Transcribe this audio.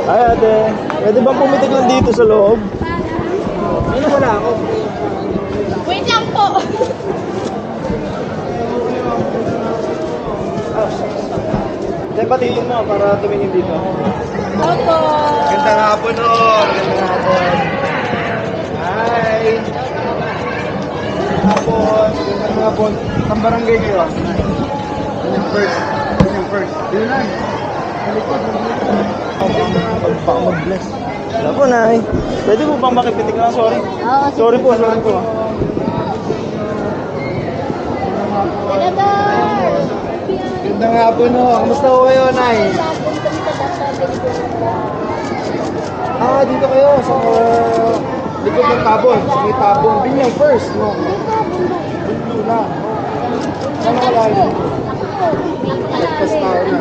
Ay, ate. Pwede bang pumitik lang dito sa loob? Ano wala ako? Wait lang po. Hindi, patingin mo para tumingin dito. Opo. Gandang hapon, no? Gandang hapon. Hi! Gandang hapon. Saan barangay kayo? Yun yung first. Yun lang. Pagpaka mag-bless. Wala po, Nay. Pwede po bang makipitik lang? Sorry. Sorry po. Gandang hapon, no? Kamusta po kayo, Nay? Dito kayo sa likod ng tabon. Sa may tabon. Din yung first, no? Dito lang. Saan wala yun? Lagpas tao na.